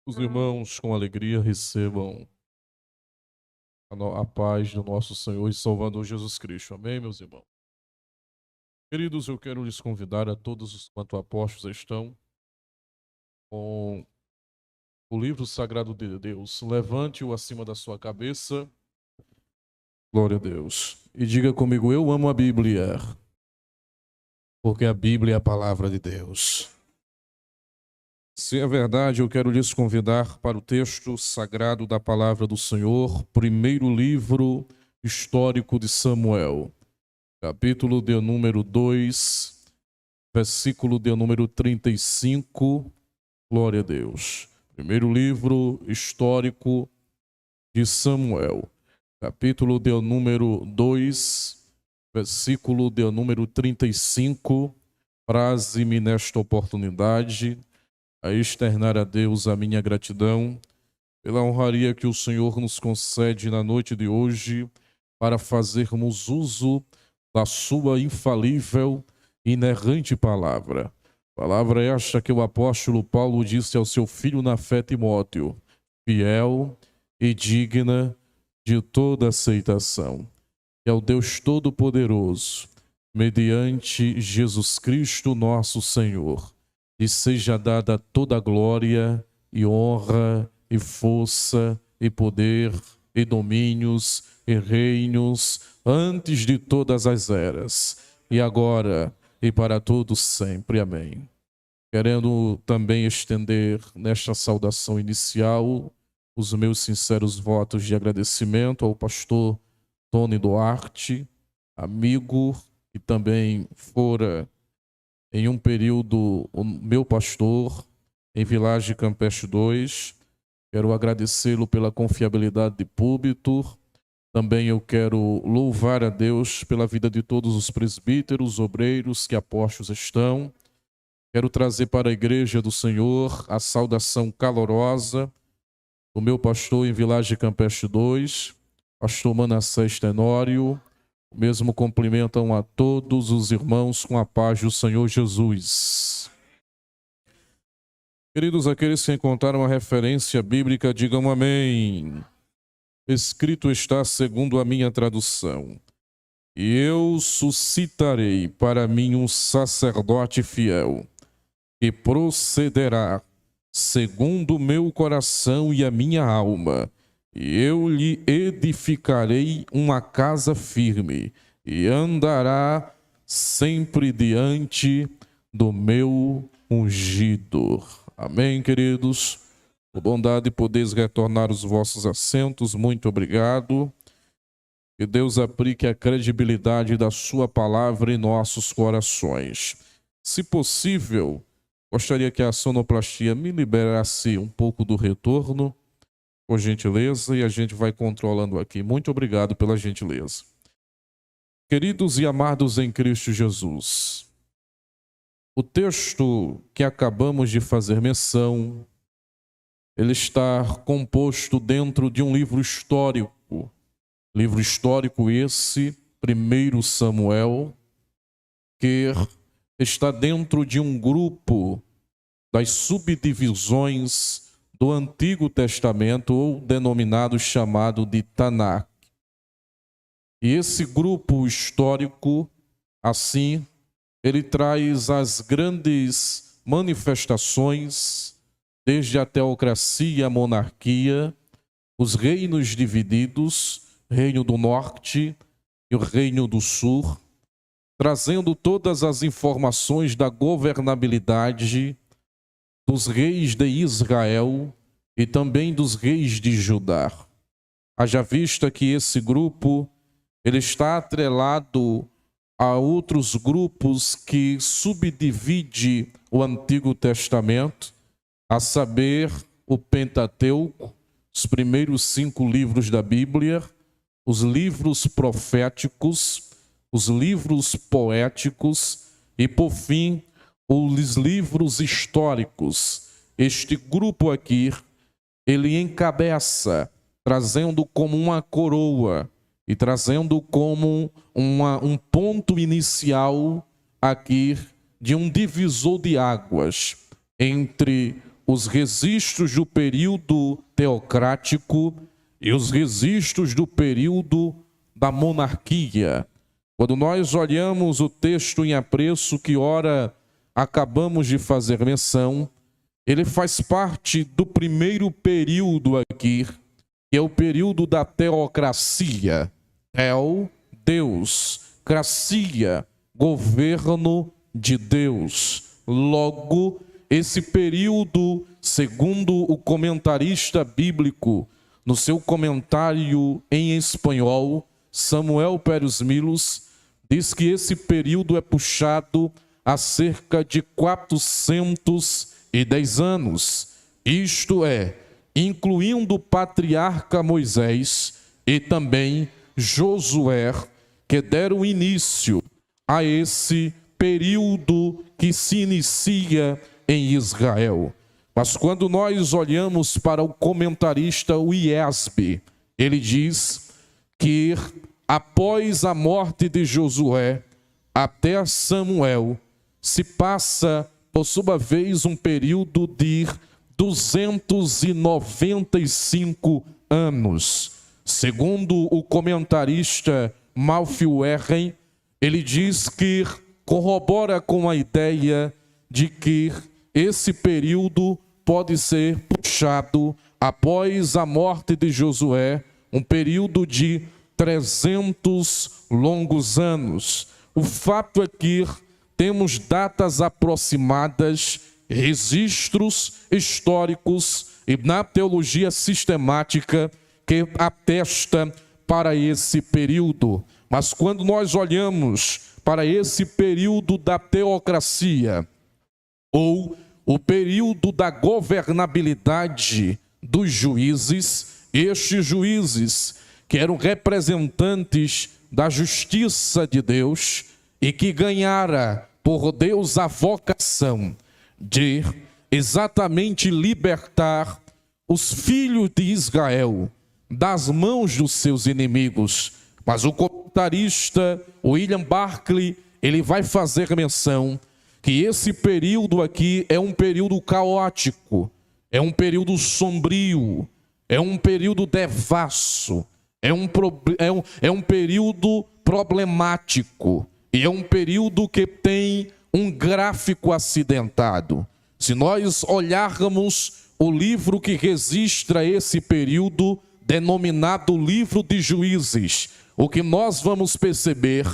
Os irmãos, com alegria, recebam a paz do nosso Senhor e Salvador Jesus Cristo. Amém, meus irmãos? Queridos, eu quero lhes convidar a todos os quanto apóstolos estão com o livro sagrado de Deus. Levante-o acima da sua cabeça. Glória a Deus. E diga comigo: eu amo a Bíblia, porque a Bíblia é a palavra de Deus. Se é verdade, eu quero lhes convidar para o texto sagrado da palavra do Senhor, primeiro livro histórico de Samuel, capítulo de número 2, versículo de número 35, glória a Deus. Primeiro livro histórico de Samuel, capítulo de número 2, versículo de número 35, praze-me nesta oportunidade a externar a Deus a minha gratidão pela honraria que o Senhor nos concede na noite de hoje para fazermos uso da sua infalível e inerrante palavra. Palavra esta que o apóstolo Paulo disse ao seu filho na fé Timóteo, fiel e digna de toda aceitação. Que ao Deus Todo-Poderoso, mediante Jesus Cristo nosso Senhor, e seja dada toda a glória e honra e força e poder e domínios e reinos antes de todas as eras, e agora e para todos sempre. Amém. Querendo também estender nesta saudação inicial os meus sinceros votos de agradecimento ao pastor Tony Duarte, amigo que também fora em um período o meu pastor em Vilagem Campestre 2. Quero agradecê-lo pela confiabilidade de púlpito. Também eu quero louvar a Deus pela vida de todos os presbíteros, obreiros que apostos estão. Quero trazer para a igreja do Senhor a saudação calorosa do meu pastor em Vilagem Campestre 2, pastor Manassés Tenório. O mesmo cumprimentam a todos os irmãos com a paz do Senhor Jesus. Queridos, aqueles que encontraram a referência bíblica, digam amém. Escrito está segundo a minha tradução: e eu suscitarei para mim um sacerdote fiel, que procederá segundo o meu coração e a minha alma, e eu lhe edificarei uma casa firme, e andará sempre diante do meu ungido. Amém, queridos? Por bondade de poderes retornar os vossos assentos, muito obrigado. Que Deus aplique a credibilidade da sua palavra em nossos corações. Se possível, gostaria que a sonoplastia me liberasse um pouco do retorno, por gentileza, e a gente vai controlando aqui. Muito obrigado pela gentileza. Queridos e amados em Cristo Jesus, o texto que acabamos de fazer menção, ele está composto dentro de um livro histórico esse, 1 Samuel, que está dentro de um grupo das subdivisões do Antigo Testamento, ou denominado chamado de Tanakh. E esse grupo histórico, assim, ele traz as grandes manifestações, desde a teocracia, a monarquia, os reinos divididos, reino do norte e o reino do sul, trazendo todas as informações da governabilidade dos reis de Israel e também dos reis de Judá. Haja vista que esse grupo ele está atrelado a outros grupos que subdivide o Antigo Testamento, a saber, o Pentateuco, os primeiros 5 livros da Bíblia, os livros proféticos, os livros poéticos e, por fim, os livros históricos. Este grupo aqui, ele encabeça, trazendo como uma coroa e trazendo como um ponto inicial aqui de um divisor de águas entre os registros do período teocrático e os registros do período da monarquia. Quando nós olhamos o texto em apreço que ora acabamos de fazer menção, ele faz parte do primeiro período aqui, que é o período da teocracia. Theo, Deus, cracia, governo de Deus. Logo, esse período, segundo o comentarista bíblico, no seu comentário em espanhol, Samuel Pérez Milos, diz que esse período é puxado há cerca de 410 anos. Isto é, incluindo o patriarca Moisés e também Josué, que deram início a esse período que se inicia em Israel. Mas quando nós olhamos para o comentarista Wiesbe, ele diz que após a morte de Josué até Samuel, se passa, por sua vez, um período de 295 anos. Segundo o comentarista Malfio Erren, ele diz que corrobora com a ideia de que esse período pode ser puxado após a morte de Josué, um período de 300 longos anos. O fato é que temos datas aproximadas, registros históricos e na teologia sistemática que atesta para esse período. Mas quando nós olhamos para esse período da teocracia, ou o período da governabilidade dos juízes, estes juízes que eram representantes da justiça de Deus e que ganhara por Deus a vocação de exatamente libertar os filhos de Israel das mãos dos seus inimigos. Mas o comentarista William Barclay, ele vai fazer menção que esse período aqui é um período caótico, é um período sombrio, é um período devasso, é um período problemático e é um período que tem um gráfico acidentado. Se nós olharmos o livro que registra esse período, denominado Livro de Juízes, o que nós vamos perceber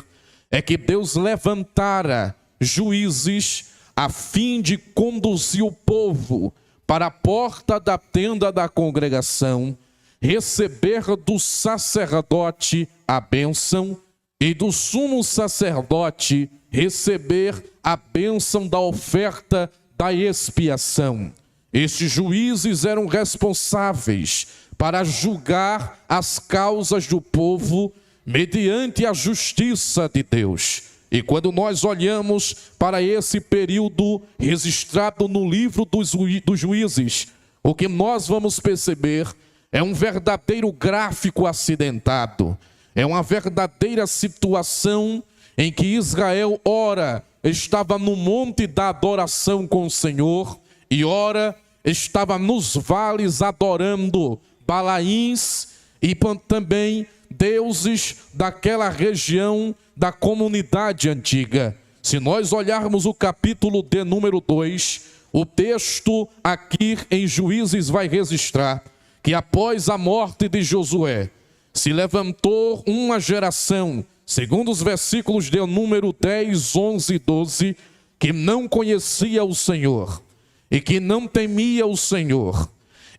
é que Deus levantara juízes a fim de conduzir o povo para a porta da tenda da congregação, receber do sacerdote a bênção e do sumo sacerdote receber a bênção da oferta da expiação. Estes juízes eram responsáveis para julgar as causas do povo mediante a justiça de Deus. E quando nós olhamos para esse período registrado no livro dos juízes, o que nós vamos perceber é um verdadeiro gráfico acidentado. É uma verdadeira situação em que Israel, ora, estava no monte da adoração com o Senhor, e ora, estava nos vales adorando Balaíns e também deuses daquela região da comunidade antiga. Se nós olharmos o capítulo de número 2, o texto aqui em Juízes vai registrar que após a morte de Josué, se levantou uma geração, segundo os versículos de número 10, 11 e 12, que não conhecia o Senhor e que não temia o Senhor,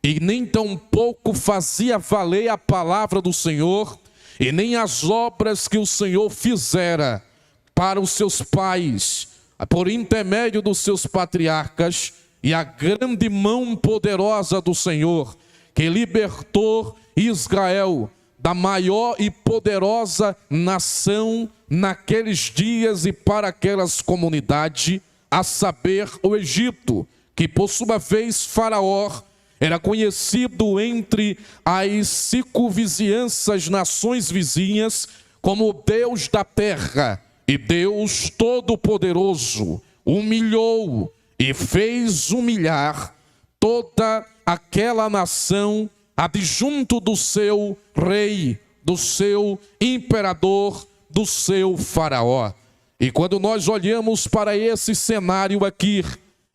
e nem tampouco fazia valer a palavra do Senhor, e nem as obras que o Senhor fizera para os seus pais, por intermédio dos seus patriarcas, e a grande mão poderosa do Senhor, que libertou Israel da maior e poderosa nação naqueles dias e para aquelas comunidades, a saber, o Egito, que por sua vez Faraó era conhecido entre as circunvizinhanças, nações vizinhas, como o Deus da terra. E Deus Todo-Poderoso humilhou e fez humilhar toda aquela nação adjunto do seu rei, do seu imperador, do seu faraó. E quando nós olhamos para esse cenário aqui,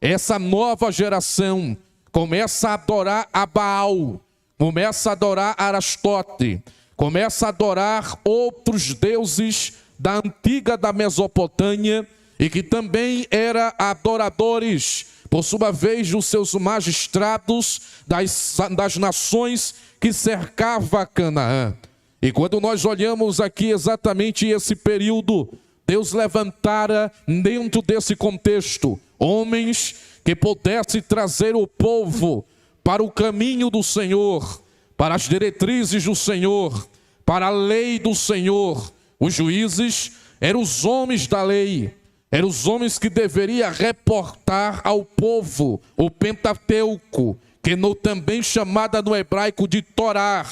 essa nova geração começa a adorar a Baal, começa a adorar Arastote, começa a adorar outros deuses da antiga da Mesopotâmia, e que também eram adoradores, por sua vez, dos seus magistrados das nações que cercava Canaã. E quando nós olhamos aqui exatamente esse período, Deus levantara dentro desse contexto homens que pudessem trazer o povo para o caminho do Senhor, para as diretrizes do Senhor, para a lei do Senhor. Os juízes eram os homens da lei, eram os homens que deveriam reportar ao povo o Pentateuco, que também chamada no hebraico de Torá,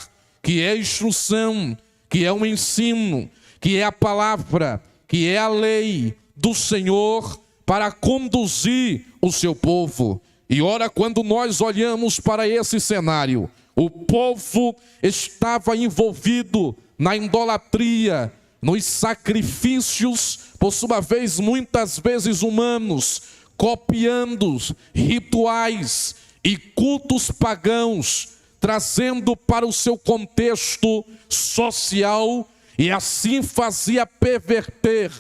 que é instrução, que é um ensino, que é a palavra, que é a lei do Senhor para conduzir o seu povo. E ora, quando nós olhamos para esse cenário, o povo estava envolvido na idolatria, nos sacrifícios, por sua vez, muitas vezes humanos, copiando rituais e cultos pagãos, trazendo para o seu contexto social, e assim fazia perverter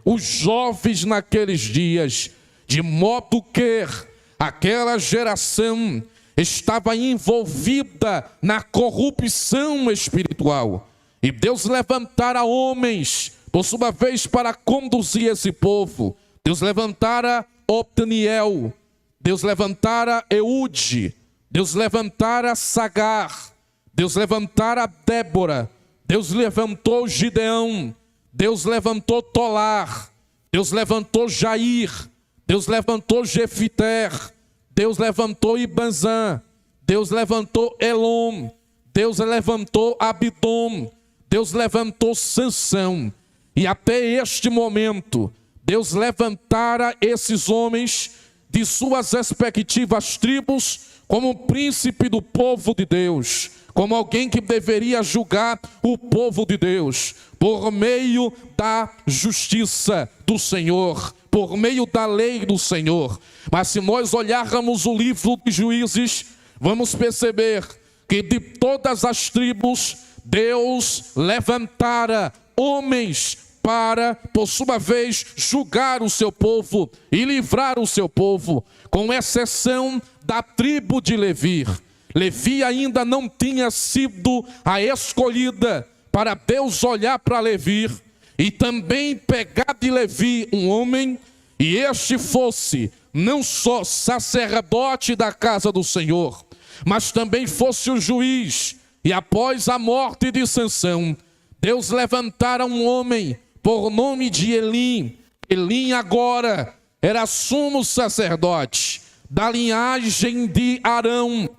os jovens naqueles dias, de modo que aquela geração estava envolvida na corrupção espiritual. E Deus levantara homens, por sua vez, para conduzir esse povo. Deus levantara Otniel, Deus levantara Eude, Deus levantara Sagar, Deus levantara Débora, Deus levantou Gideão, Deus levantou Tolar, Deus levantou Jair, Deus levantou Jefité, Deus levantou Ibanzã, Deus levantou Elom, Deus levantou Abidom, Deus levantou Sansão. E até este momento, Deus levantara esses homens de suas respectivas tribos como príncipe do povo de Deus, como alguém que deveria julgar o povo de Deus, por meio da justiça do Senhor, por meio da lei do Senhor. Mas se nós olharmos o livro de Juízes, vamos perceber que de todas as tribos, Deus levantara homens para, por sua vez, julgar o seu povo e livrar o seu povo, com exceção da tribo de Levi. Levi ainda não tinha sido a escolhida para Deus olhar para Levi e também pegar de Levi um homem, e este fosse não só sacerdote da casa do Senhor, mas também fosse o juiz. E após a morte de Sansão, Deus levantara um homem por nome de Elim. Elim agora era sumo sacerdote da linhagem de Arão,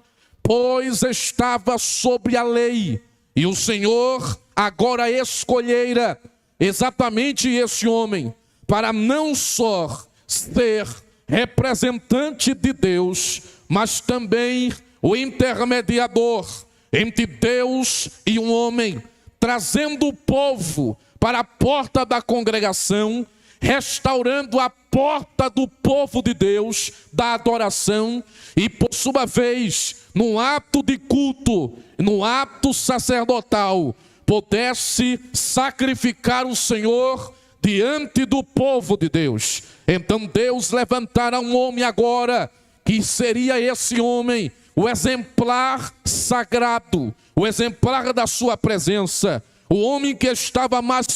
pois estava sobre a lei. E o Senhor agora escolhera exatamente esse homem para não só ser representante de Deus, mas também o intermediador entre Deus e um homem, trazendo o povo para a porta da congregação, restaurando a porta do povo de Deus, da adoração, e por sua vez, no ato de culto, no ato sacerdotal, pudesse sacrificar o Senhor diante do povo de Deus. Então Deus levantará um homem agora, que seria esse homem, o exemplar sagrado, o exemplar da sua presença, o homem que estava mais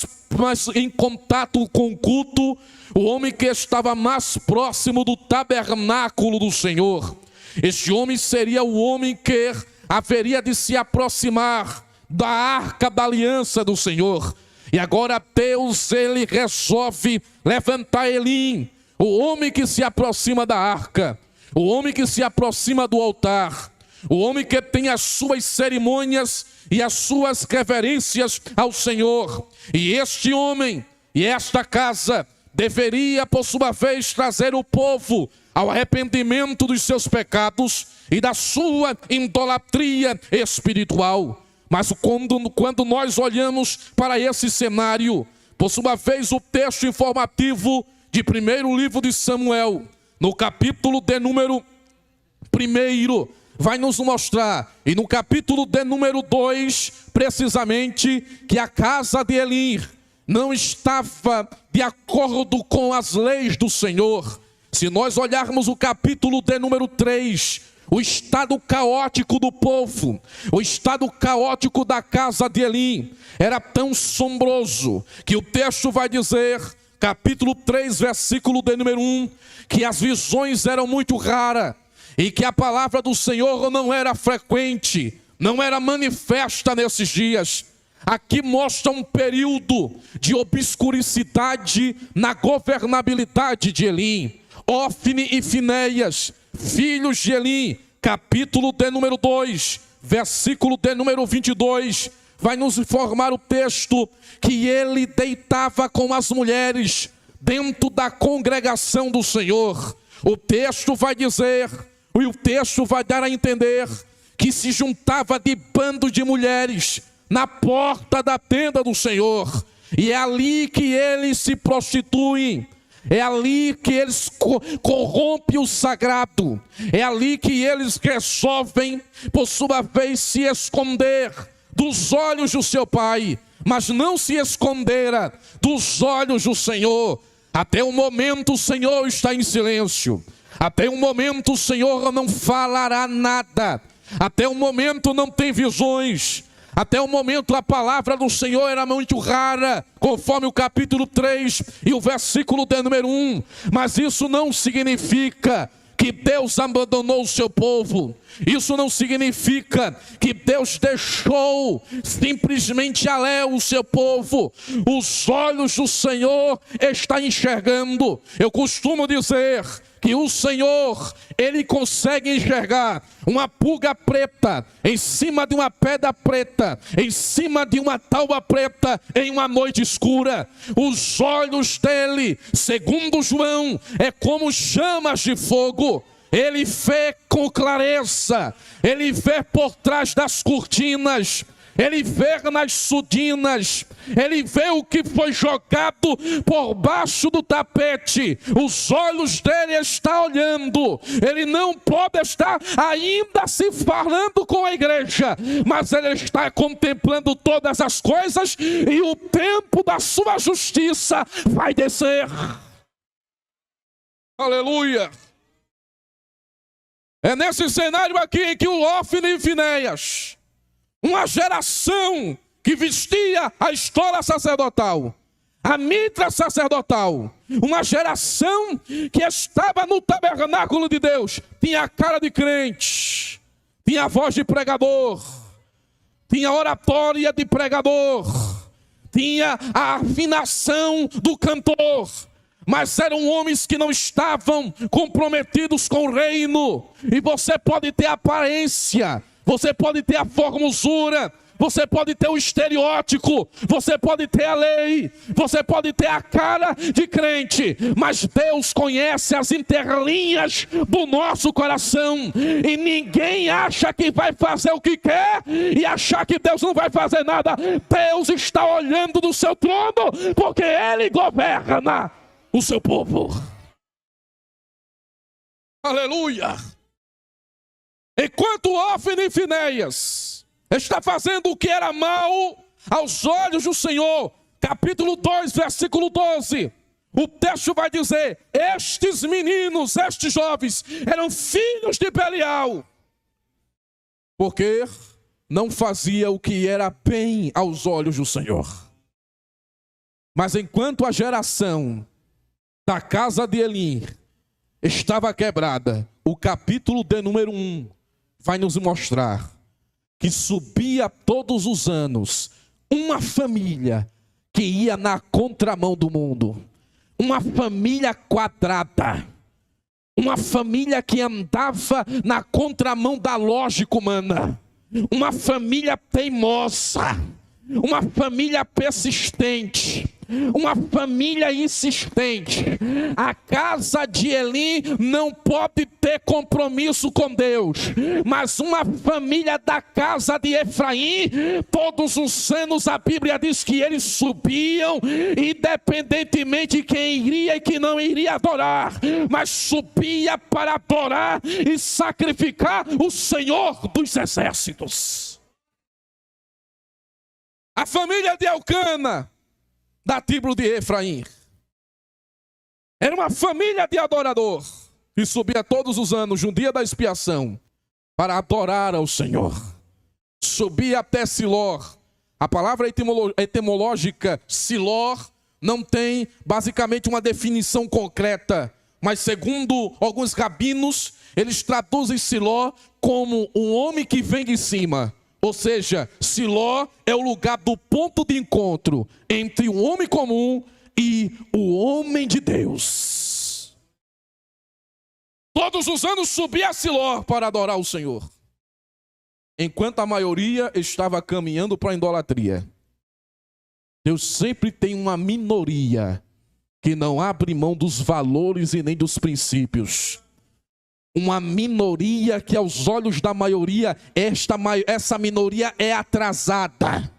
em contato com o culto, o homem que estava mais próximo do tabernáculo do Senhor. Este homem seria o homem que haveria de se aproximar da arca da aliança do Senhor. E agora Deus, ele resolve levantar Elim, o homem que se aproxima da arca, o homem que se aproxima do altar, o homem que tem as suas cerimônias e as suas reverências ao Senhor. E este homem e esta casa deveria, por sua vez, trazer o povo ao arrependimento dos seus pecados e da sua idolatria espiritual. Mas quando nós olhamos para esse cenário, por sua vez, o texto informativo de primeiro livro de Samuel, no capítulo de número 1, vai nos mostrar, e no capítulo de número 2, precisamente, que a casa de Eli não estava de acordo com as leis do Senhor. Se nós olharmos o capítulo de número 3, o estado caótico do povo, o estado caótico da casa de Eli, era tão sombroso, que o texto vai dizer, capítulo 3, versículo de número 1, que as visões eram muito raras, e que a palavra do Senhor não era frequente, não era manifesta nesses dias. Aqui mostra um período de obscuricidade na governabilidade de Eli. Ofni e Finéias, filhos de Eli, capítulo de número 2, versículo de número 22, vai nos informar o texto que ele deitava com as mulheres dentro da congregação do Senhor. O texto vai dizer, e o texto vai dar a entender, que se juntava de bando de mulheres na porta da tenda do Senhor, e é ali que eles se prostituem, é ali que eles corrompem o sagrado, é ali que eles resolvem, por sua vez, se esconder dos olhos do seu pai, mas não se escondera dos olhos do Senhor. Até o momento o Senhor está em silêncio, até o momento o Senhor não falará nada, até o momento não tem visões, até o momento a palavra do Senhor era muito rara, conforme o capítulo 3 e o versículo de número 1. Mas isso não significa que Deus abandonou o seu povo. Isso não significa que Deus deixou simplesmente alheio o seu povo. Os olhos do Senhor estão enxergando. Eu costumo dizer que o Senhor, Ele consegue enxergar uma pulga preta em cima de uma pedra preta, em cima de uma tábua preta, em uma noite escura. Os olhos dele, segundo João, é como chamas de fogo. Ele vê com clareza, ele vê por trás das cortinas, ele vê nas sudinas, ele vê o que foi jogado por baixo do tapete. Os olhos dele estão olhando. Ele não pode estar ainda se falando com a igreja, mas ele está contemplando todas as coisas, e o tempo da sua justiça vai descer. Aleluia! É nesse cenário aqui que o Ofni e Finéias, uma geração que vestia a estola sacerdotal, a mitra sacerdotal, uma geração que estava no tabernáculo de Deus, tinha a cara de crente, tinha a voz de pregador, tinha a oratória de pregador, tinha a afinação do cantor, mas eram homens que não estavam comprometidos com o reino. E você pode ter a aparência, você pode ter a formosura, você pode ter o estereótipo, você pode ter a lei, você pode ter a cara de crente, mas Deus conhece as entrelinhas do nosso coração, e ninguém acha que vai fazer o que quer e achar que Deus não vai fazer nada. Deus está olhando do seu trono, porque Ele governa o seu povo. Aleluia! Enquanto Ofni e Finéias está fazendo o que era mal aos olhos do Senhor, capítulo 2, versículo 12, o texto vai dizer: estes meninos, estes jovens, eram filhos de Belial, porque não fazia o que era bem aos olhos do Senhor. Mas enquanto a geração da casa de Eli estava quebrada, o capítulo de número 1 vai nos mostrar que subia todos os anos uma família que ia na contramão do mundo, uma família quadrada, uma família que andava na contramão da lógica humana, uma família teimosa, uma família persistente, uma família insistente. A casa de Eli não pode ter compromisso com Deus, mas uma família da casa de Efraim, todos os anos a Bíblia diz que eles subiam, independentemente de quem iria e quem não iria adorar, mas subia para adorar e sacrificar o Senhor dos exércitos. A família de Elcana, da tribo de Efraim, era uma família de adorador, que subia todos os anos, no dia da expiação, para adorar ao Senhor. Subia até Siló. A palavra etimológica Siló não tem basicamente uma definição concreta, mas segundo alguns rabinos, eles traduzem Siló como um homem que vem de cima. Ou seja, Siló é o lugar do ponto de encontro entre o homem comum e o homem de Deus. Todos os anos subia a Siló para adorar o Senhor, enquanto a maioria estava caminhando para a idolatria. Deus sempre tem uma minoria que não abre mão dos valores e nem dos princípios. Uma minoria que aos olhos da maioria, essa minoria é atrasada.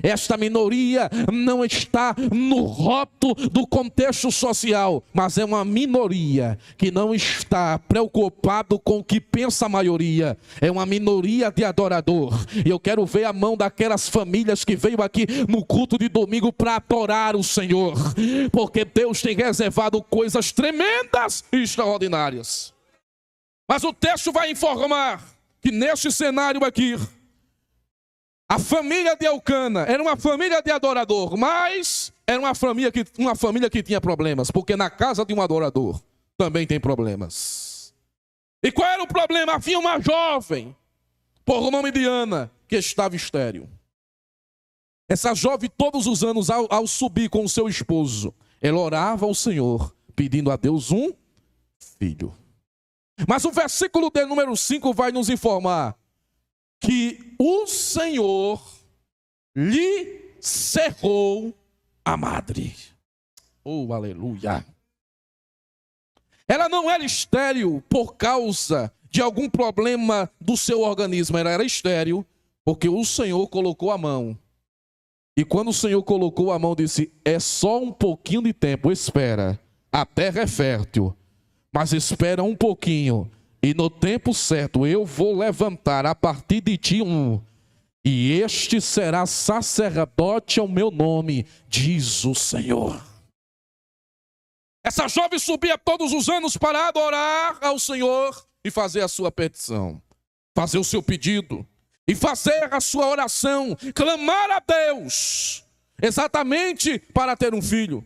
Esta minoria não está no rótulo do contexto social, mas é uma minoria que não está preocupado com o que pensa a maioria. É uma minoria de adorador. E eu quero ver a mão daquelas famílias que veio aqui no culto de domingo para adorar o Senhor, porque Deus tem reservado coisas tremendas e extraordinárias. Mas o texto vai informar que neste cenário aqui, a família de Elcana era uma família de adorador, mas era uma família que tinha problemas, porque na casa de um adorador também tem problemas. E qual era o problema? Havia uma jovem, por nome de Ana, que estava estéril. Essa jovem, todos os anos, ao subir com o seu esposo, ela orava ao Senhor, pedindo a Deus um filho. Mas o versículo de número 5 vai nos informar que o Senhor lhe cerrou a madre. Oh, aleluia! Ela não era estéril por causa de algum problema do seu organismo. Ela era estéril porque o Senhor colocou a mão. E quando o Senhor colocou a mão, disse: é só um pouquinho de tempo, espera. A terra é fértil, mas espera um pouquinho. E no tempo certo eu vou levantar a partir de ti e este será sacerdote ao meu nome, diz o Senhor. Essa jovem subia todos os anos para adorar ao Senhor e fazer a sua petição, fazer o seu pedido e fazer a sua oração, clamar a Deus, exatamente para ter um filho.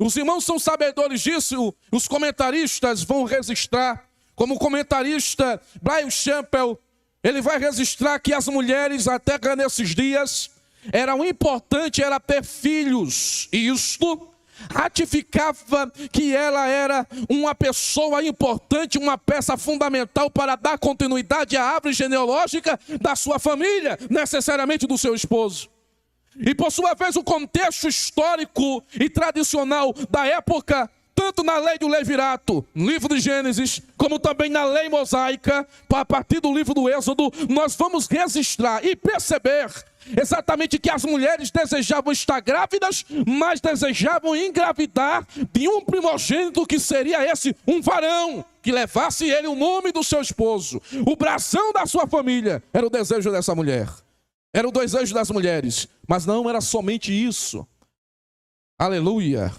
Os irmãos são sabedores disso, os comentaristas vão registrar. Como comentarista Brian Chappell, ele vai registrar que as mulheres, até nesses dias, era importante ela ter filhos. E isto ratificava que ela era uma pessoa importante, uma peça fundamental para dar continuidade à árvore genealógica da sua família, necessariamente do seu esposo. E por sua vez o contexto histórico e tradicional da época, tanto na lei do Levirato, no livro de Gênesis, como também na lei mosaica, a partir do livro do Êxodo, nós vamos registrar e perceber exatamente que as mulheres desejavam estar grávidas, mas desejavam engravidar de um primogênito que seria esse, um varão, que levasse ele o nome do seu esposo. O brasão da sua família era o desejo dessa mulher, era o desejo das mulheres, mas não era somente isso. Aleluia!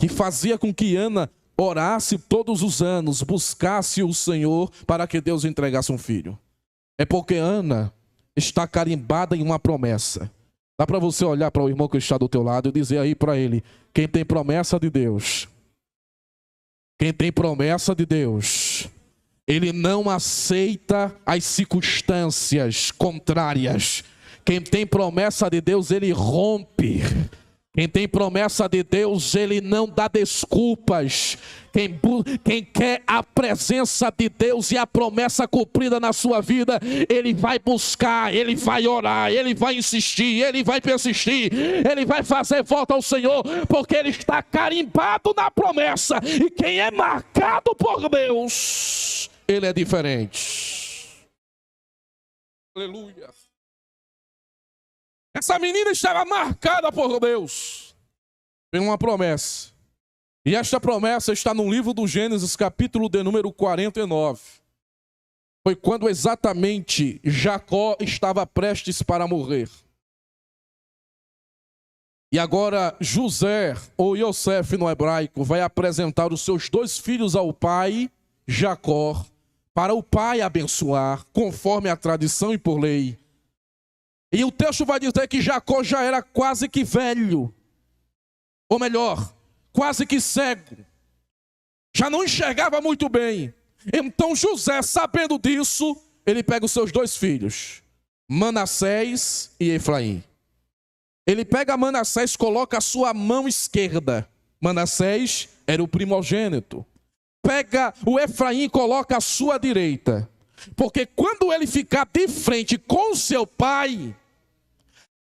Que fazia com que Ana orasse todos os anos, buscasse o Senhor para que Deus entregasse um filho. É porque Ana está carimbada em uma promessa. Dá para você olhar para o irmão que está do teu lado e dizer aí para ele: quem tem promessa de Deus, quem tem promessa de Deus, ele não aceita as circunstâncias contrárias. Quem tem promessa de Deus, ele rompe. Quem tem promessa de Deus, ele não dá desculpas. Quem quer a presença de Deus e a promessa cumprida na sua vida, ele vai buscar, ele vai orar, ele vai insistir, ele vai persistir, ele vai fazer volta ao Senhor, porque ele está carimbado na promessa. E quem é marcado por Deus, ele é diferente. Aleluia. Essa menina estava marcada por Deus, tem uma promessa. E esta promessa está no livro do Gênesis, capítulo de número 49. Foi quando exatamente Jacó estava prestes para morrer. E agora José, ou Yosef no hebraico, vai apresentar os seus 2 filhos ao pai, Jacó, para o pai abençoar, conforme a tradição e por lei. E o texto vai dizer que Jacó já era quase que velho, ou melhor, quase que cego, já não enxergava muito bem. Então José, sabendo disso, ele pega os seus 2 filhos, Manassés e Efraim. Ele pega Manassés, coloca a sua mão esquerda. Manassés era o primogênito. Pega o Efraim e coloca a sua direita. Porque quando ele ficar de frente com seu pai,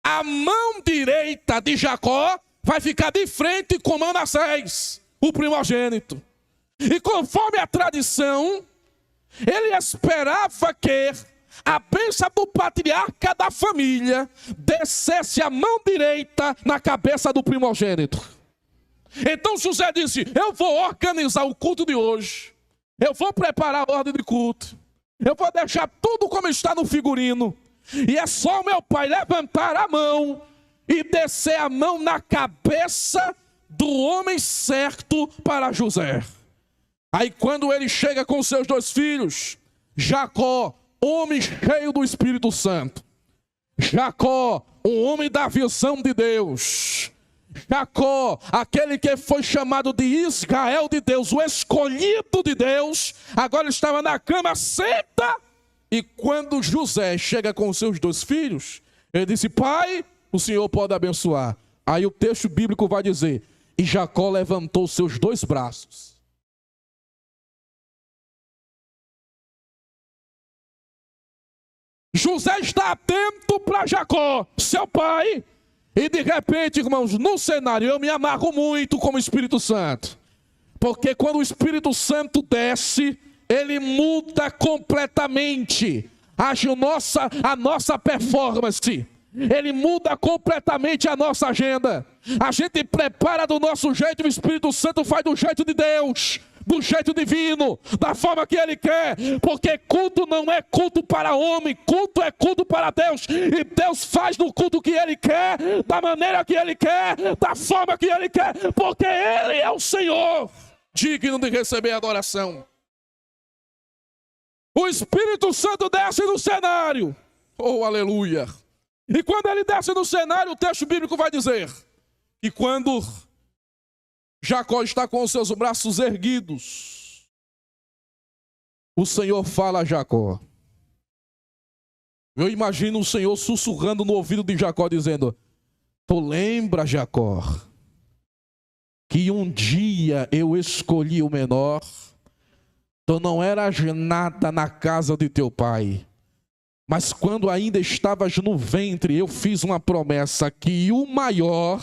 a mão direita de Jacó vai ficar de frente com Manassés, o primogênito. E conforme a tradição, ele esperava que a bênção do patriarca da família descesse a mão direita na cabeça do primogênito. Então José disse: eu vou organizar o culto de hoje, eu vou preparar a ordem de culto, eu vou deixar tudo como está no figurino, e é só o meu pai levantar a mão e descer a mão na cabeça do homem certo para José. Aí quando ele chega com seus 2 filhos, Jacó, homem cheio do Espírito Santo, Jacó, um homem da visão de Deus, Jacó, aquele que foi chamado de Israel de Deus, o escolhido de Deus, agora estava na cama, senta. E quando José chega com seus 2 filhos, ele disse: pai, o Senhor pode abençoar. Aí o texto bíblico vai dizer: e Jacó levantou seus 2 braços. José está atento para Jacó, seu pai. E de repente, irmãos, no cenário eu me amarro muito com o Espírito Santo. Porque quando o Espírito Santo desce, ele muda completamente a nossa performance. Ele muda completamente a nossa agenda. A gente prepara do nosso jeito, o Espírito Santo faz do jeito de Deus, do jeito divino, da forma que Ele quer. Porque culto não é culto para homem, culto é culto para Deus. E Deus faz no culto que Ele quer, da maneira que Ele quer, da forma que Ele quer. Porque Ele é o Senhor, digno de receber adoração. O Espírito Santo desce no cenário. Oh, aleluia. E quando ele desce no cenário, o texto bíblico vai dizer que quando Jacó está com os seus braços erguidos, o Senhor fala a Jacó. Eu imagino o Senhor sussurrando no ouvido de Jacó, dizendo: tu lembra, Jacó, que um dia eu escolhi o menor? Tu não eras nada na casa de teu pai. Mas quando ainda estavas no ventre, eu fiz uma promessa que o maior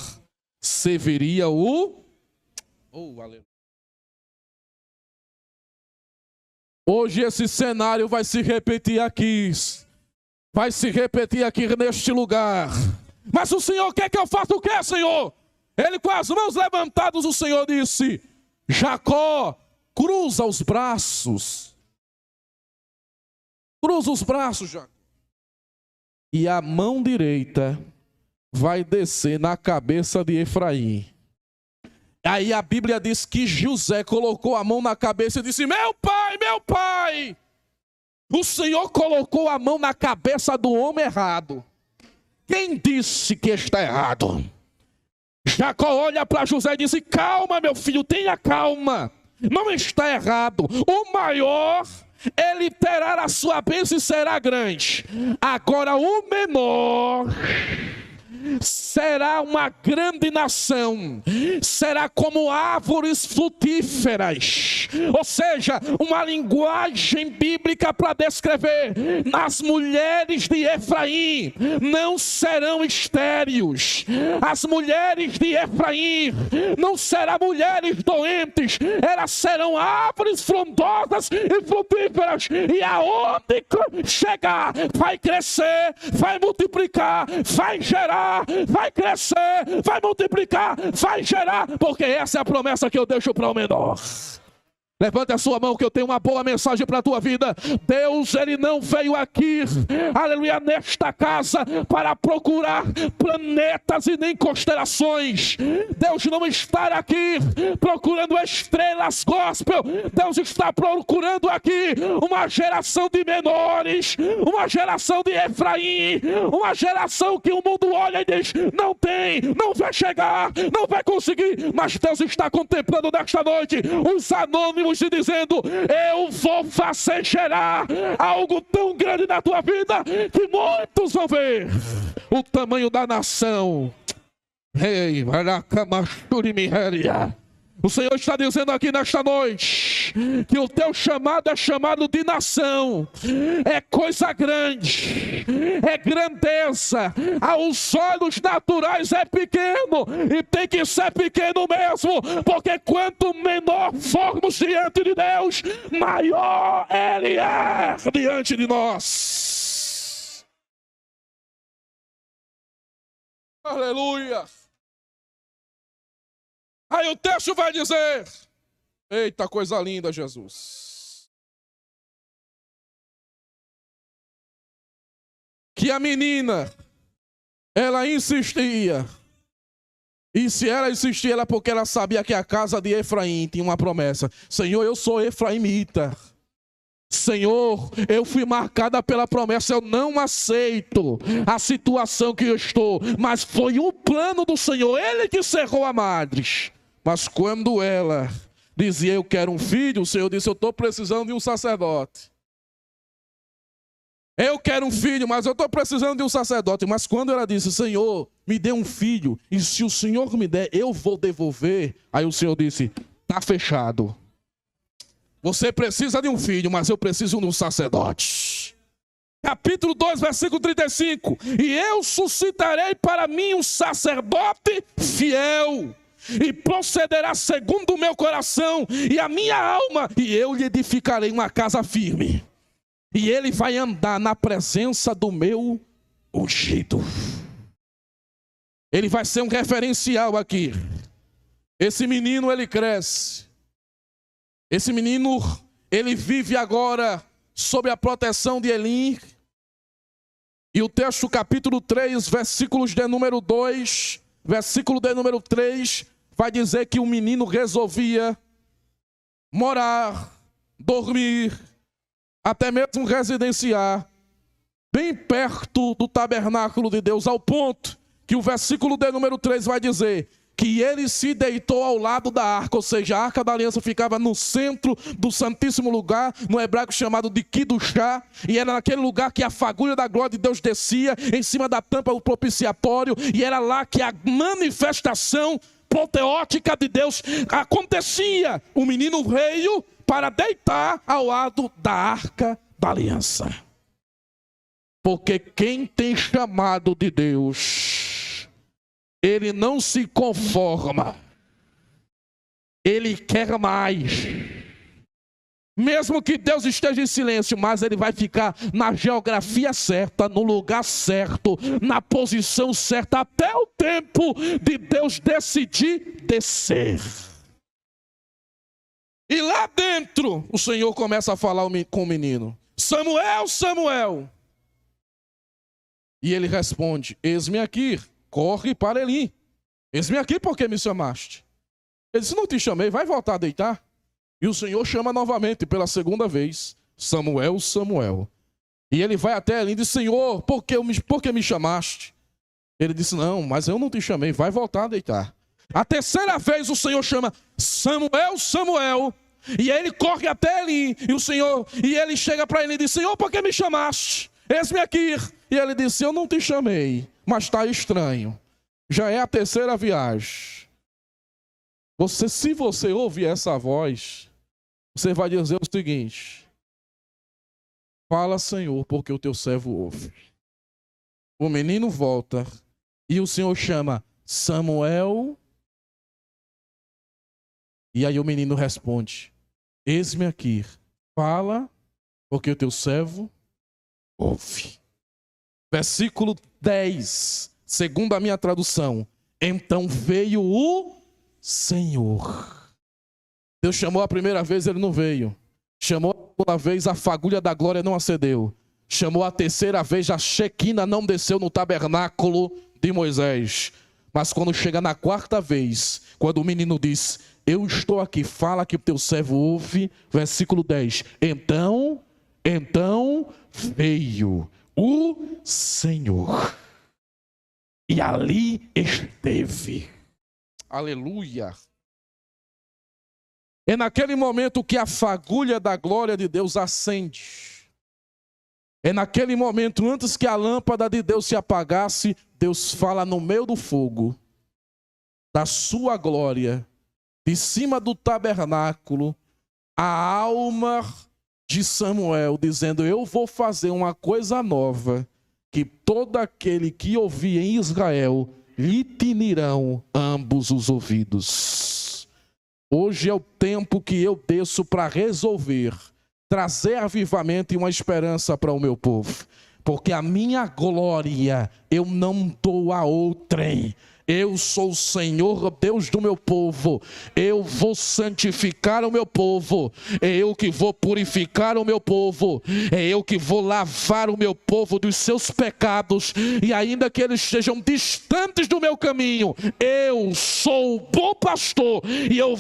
serviria o... Oh, aleluia. Hoje esse cenário vai se repetir aqui. Vai se repetir aqui neste lugar. Mas o Senhor quer que eu faça o quê, Senhor? Ele com as mãos levantadas, o Senhor disse: Jacó, cruza os braços. Cruza os braços, Jacó. E a mão direita vai descer na cabeça de Efraim. Aí a Bíblia diz que José colocou a mão na cabeça e disse: meu pai, o Senhor colocou a mão na cabeça do homem errado. Quem disse que está errado? Jacó olha para José e disse: calma, meu filho, tenha calma. Não está errado. O maior, ele terá a sua bênção e será grande. Agora o menor, será uma grande nação, será como árvores frutíferas, ou seja, uma linguagem bíblica para descrever: as mulheres de Efraim não serão estéreis, as mulheres de Efraim não serão mulheres doentes, elas serão árvores frondosas e frutíferas, e aonde chegar, vai crescer, vai multiplicar, vai gerar, vai crescer, vai multiplicar, vai gerar, porque essa é a promessa que eu deixo para o menor. Levante a sua mão que eu tenho uma boa mensagem para a tua vida. Deus, Ele não veio aqui, aleluia, nesta casa para procurar planetas e nem constelações. Deus não está aqui procurando estrelas gospel. Deus está procurando aqui uma geração de menores, uma geração de Efraim, uma geração que o mundo olha e diz: não tem, não vai chegar, não vai conseguir. Mas Deus está contemplando nesta noite os anônimos e dizendo: eu vou fazer gerar algo tão grande na tua vida que muitos vão ver o tamanho da nação. Ei, o Senhor está dizendo aqui nesta noite que o teu chamado é chamado de nação, é coisa grande, é grandeza, aos olhos naturais é pequeno, e tem que ser pequeno mesmo, porque quanto menor formos diante de Deus, maior Ele é diante de nós. Aleluia! Aí o texto vai dizer: eita, coisa linda, Jesus. Que a menina, ela insistia. E se ela insistia, era porque ela sabia que a casa de Efraim tinha uma promessa. Senhor, eu sou efraimita. Senhor, eu fui marcada pela promessa, eu não aceito a situação que eu estou. Mas foi um plano do Senhor, Ele que cerrou a madre. Mas quando ela dizia: eu quero um filho, o Senhor disse: eu estou precisando de um sacerdote. Eu quero um filho, mas eu estou precisando de um sacerdote. Mas quando ela disse: Senhor, me dê um filho, e se o Senhor me der, eu vou devolver. Aí o Senhor disse: está fechado. Você precisa de um filho, mas eu preciso de um sacerdote. Capítulo 2, versículo 35. E eu suscitarei para mim um sacerdote fiel, e procederá segundo o meu coração e a minha alma, e eu lhe edificarei uma casa firme. E ele vai andar na presença do meu ungido. Ele vai ser um referencial aqui. Esse menino, ele cresce. Esse menino, ele vive agora sob a proteção de Elim. E o texto, capítulo 3, versículos de número 2, versículo de número 3, vai dizer que o menino resolvia morar, dormir, até mesmo residenciar, bem perto do tabernáculo de Deus, ao ponto que o versículo de número 3 vai dizer que ele se deitou ao lado da arca, ou seja, a arca da aliança ficava no centro do santíssimo lugar, no hebraico chamado de Kidushá, e era naquele lugar que a fagulha da glória de Deus descia, em cima da tampa do propiciatório, e era lá que a manifestação proteótica de Deus acontecia. O menino veio para deitar ao lado da arca da aliança. Porque quem tem chamado de Deus, ele não se conforma, ele quer mais. Mesmo que Deus esteja em silêncio, mas ele vai ficar na geografia certa, no lugar certo, na posição certa, até o tempo de Deus decidir descer. E lá dentro, o Senhor começa a falar com o menino: Samuel, Samuel. E ele responde: eis-me aqui, corre para Elim. Eis-me aqui porque me chamaste. Ele disse: não te chamei, vai voltar a deitar. E o Senhor chama novamente pela segunda vez: Samuel, Samuel. E ele vai até Elim e diz: Senhor, por que me chamaste? Ele disse: não, mas eu não te chamei, vai voltar a deitar. A terceira vez o Senhor chama: Samuel, Samuel. E aí ele corre até Elim, e ele chega para ele e diz: Senhor, por que me chamaste? Eis-me aqui. E ele disse: eu não te chamei, mas está estranho. Já é a terceira viagem. Se você ouvir essa voz, você vai dizer o seguinte: fala, Senhor, porque o teu servo ouve. O menino volta e o Senhor chama Samuel. E aí o menino responde: eis-me aqui, fala, porque o teu servo ouve. Versículo 10, segundo a minha tradução: então veio o Senhor. Deus chamou a primeira vez, ele não veio. Chamou a segunda vez, a fagulha da glória não acendeu. Chamou a terceira vez, a Shequina não desceu no tabernáculo de Moisés. Mas quando chega na quarta vez, quando o menino diz: eu estou aqui, fala que o teu servo ouve, versículo 10, então veio o Senhor e ali esteve. Aleluia. É naquele momento que a fagulha da glória de Deus acende. É naquele momento, antes que a lâmpada de Deus se apagasse, Deus fala no meio do fogo, da sua glória, de cima do tabernáculo, a alma de Samuel, dizendo: eu vou fazer uma coisa nova, que todo aquele que ouvir em Israel, lhe tinirão ambos os ouvidos. Hoje é o tempo que eu desço para resolver, trazer avivamento e uma esperança para o meu povo. Porque a minha glória eu não dou a outrem. Eu sou o Senhor, Deus do meu povo. Eu vou santificar o meu povo. É eu que vou purificar o meu povo. É eu que vou lavar o meu povo dos seus pecados. E ainda que eles estejam distantes do meu caminho, eu sou o bom pastor. E eu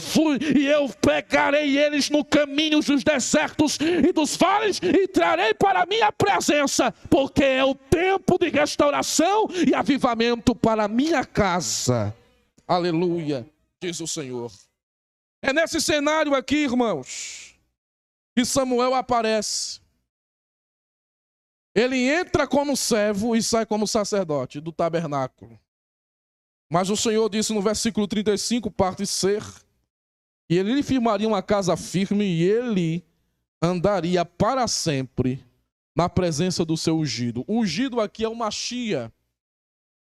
pegarei eles no caminho dos desertos e dos vales e trarei para a minha presença. Porque é o tempo de restauração e avivamento para a minha casa. Aleluia, diz o Senhor. É nesse cenário aqui, irmãos, que Samuel aparece. Ele entra como servo e sai como sacerdote do tabernáculo. Mas o Senhor disse no versículo 35, parte C, que ele lhe firmaria uma casa firme e ele andaria para sempre na presença do seu ungido. O ungido aqui é o Machia,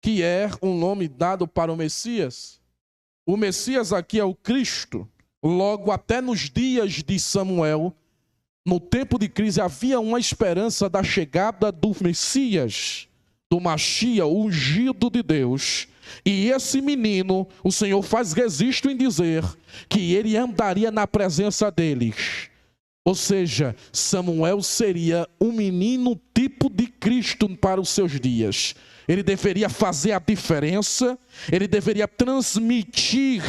que é um nome dado para o Messias. O Messias aqui é o Cristo. Logo, até nos dias de Samuel, no tempo de crise, havia uma esperança da chegada do Messias, do Machia, o ungido de Deus. E esse menino, o Senhor faz registro em dizer que ele andaria na presença deles. Ou seja, Samuel seria um menino tipo de Cristo para os seus dias. Ele deveria fazer a diferença, ele deveria transmitir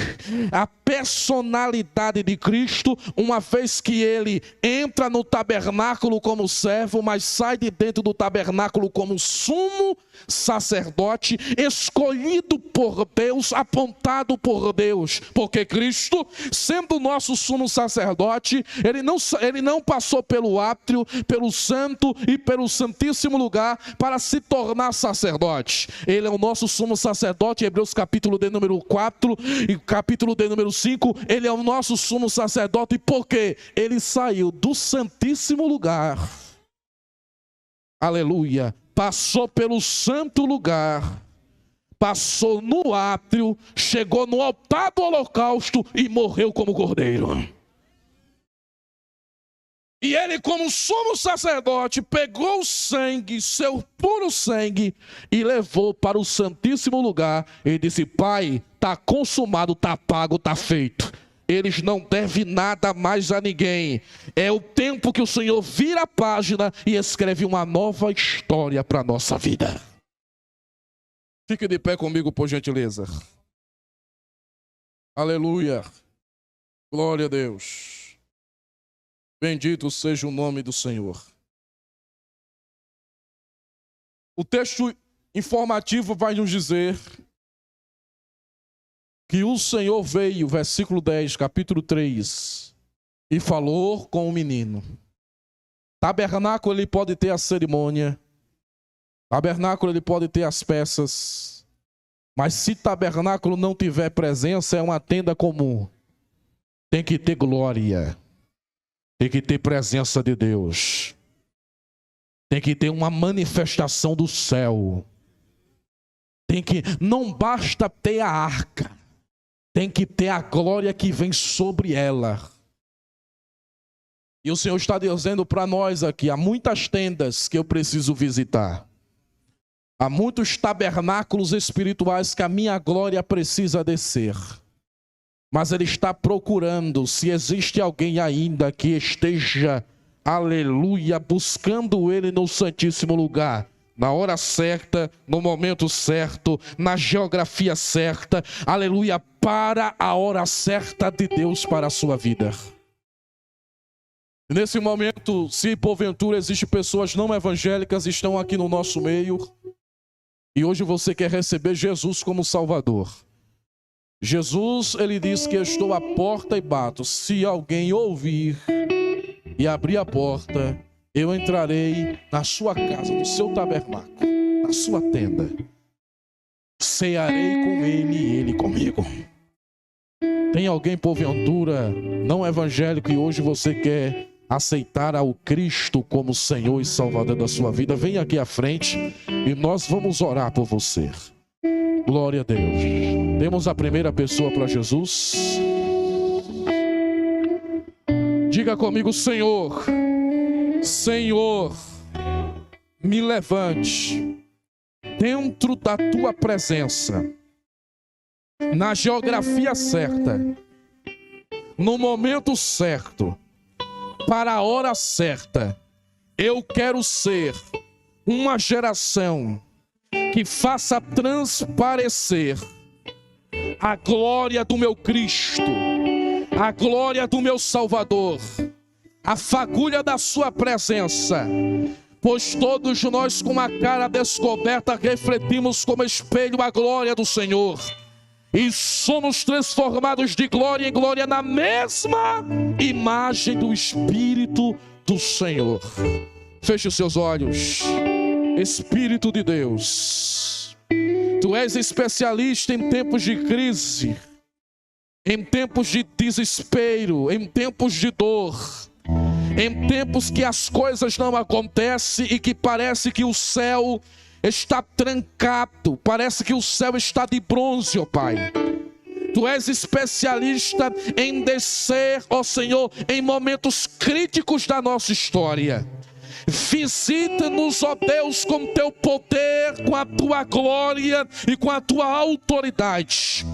a personalidade de Cristo, uma vez que ele entra no tabernáculo como servo, mas sai de dentro do tabernáculo como sumo sacerdote, escolhido por Deus, apontado por Deus, porque Cristo, sendo o nosso sumo sacerdote, ele não passou pelo átrio, pelo santo e pelo santíssimo lugar para se tornar sacerdote. Ele é o nosso sumo sacerdote, Hebreus capítulo de número 4 e capítulo de número 5, ele é o nosso sumo sacerdote porque ele saiu do santíssimo lugar, aleluia, passou pelo santo lugar, passou no átrio, chegou no altar do holocausto e morreu como cordeiro. E ele, como sumo sacerdote, pegou o sangue, seu puro sangue, e levou para o santíssimo lugar. E disse: Pai, está consumado, está pago, está feito. Eles não devem nada mais a ninguém. É o tempo que o Senhor vira a página e escreve uma nova história para a nossa vida. Fique de pé comigo, por gentileza. Aleluia. Glória a Deus. Bendito seja o nome do Senhor. O texto informativo vai nos dizer que o Senhor veio, versículo 10, capítulo 3, e falou com o menino. Tabernáculo ele pode ter a cerimônia, tabernáculo ele pode ter as peças, Mas se tabernáculo não tiver presença, é uma tenda comum. Tem que ter glória. Tem que ter presença de Deus. Tem que ter uma manifestação do céu. Não basta ter a arca. Tem que ter a glória que vem sobre ela. E o Senhor está dizendo para nós aqui, há muitas tendas que eu preciso visitar. Há muitos tabernáculos espirituais que a minha glória precisa descer. Mas Ele está procurando se existe alguém ainda que esteja, aleluia, buscando Ele no Santíssimo Lugar. Na hora certa, no momento certo, na geografia certa, aleluia, para a hora certa de Deus para a sua vida. Nesse momento, se porventura existem pessoas não evangélicas que estão aqui no nosso meio, e hoje você quer receber Jesus como Salvador. Jesus, Ele diz que eu estou à porta e bato. Se alguém ouvir e abrir a porta, eu entrarei na sua casa, no seu tabernáculo, na sua tenda. Cearei com ele e ele comigo. Tem alguém porventura não evangélico e hoje você quer aceitar ao Cristo como Senhor e Salvador da sua vida? Vem aqui à frente e nós vamos orar por você. Glória a Deus. Temos a primeira pessoa para Jesus. Diga comigo: Senhor, Senhor, me levante dentro da tua presença, na geografia certa, no momento certo, para a hora certa. Eu quero ser uma geração que faça transparecer a glória do meu Cristo, a glória do meu Salvador, a fagulha da sua presença, pois todos nós com a cara descoberta refletimos como espelho a glória do Senhor e somos transformados de glória em glória na mesma imagem do Espírito do Senhor. Feche os seus olhos. Espírito de Deus, Tu és especialista em tempos de crise, em tempos de desespero, em tempos de dor, em tempos que as coisas não acontecem e que parece que o céu está trancado, parece que o céu está de bronze, ó Pai. Tu és especialista em descer, ó Senhor, em momentos críticos da nossa história. Visita-nos, ó Deus, com teu poder, com a tua glória e com a tua autoridade.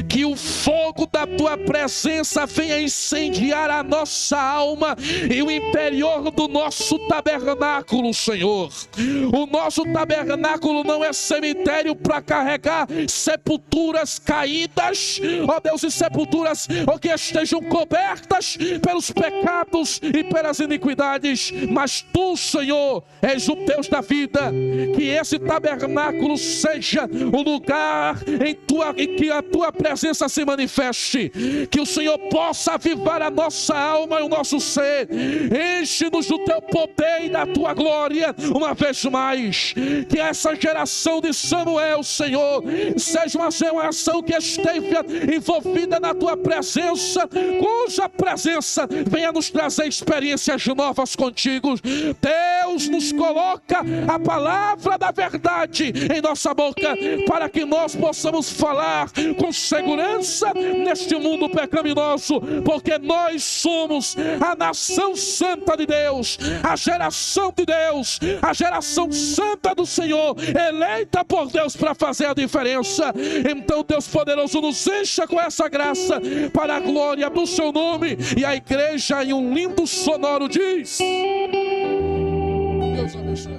Que o fogo da tua presença venha incendiar a nossa alma e o interior do nosso tabernáculo, Senhor. O nosso tabernáculo não é cemitério para carregar sepulturas caídas, ó Deus, e sepulturas que estejam cobertas pelos pecados e pelas iniquidades, mas Tu, Senhor, és o Deus da vida. Que esse tabernáculo seja o lugar em que a tua presença se manifeste. Que o Senhor possa avivar a nossa alma e o nosso ser. Enche-nos do teu poder e da tua glória uma vez mais. Que essa geração de Samuel, Senhor, seja uma geração que esteja envolvida na tua presença, cuja presença venha nos trazer experiências novas contigo. Deus, nos coloca a palavra da verdade em nossa boca, para que nós possamos falar com segurança neste mundo pecaminoso, porque nós somos a nação santa de Deus, a geração de Deus, a geração santa do Senhor, eleita por Deus para fazer a diferença. Então, Deus poderoso, nos encha com essa graça para a glória do seu nome. E a igreja, em um lindo sonoro, diz: Deus abençoe.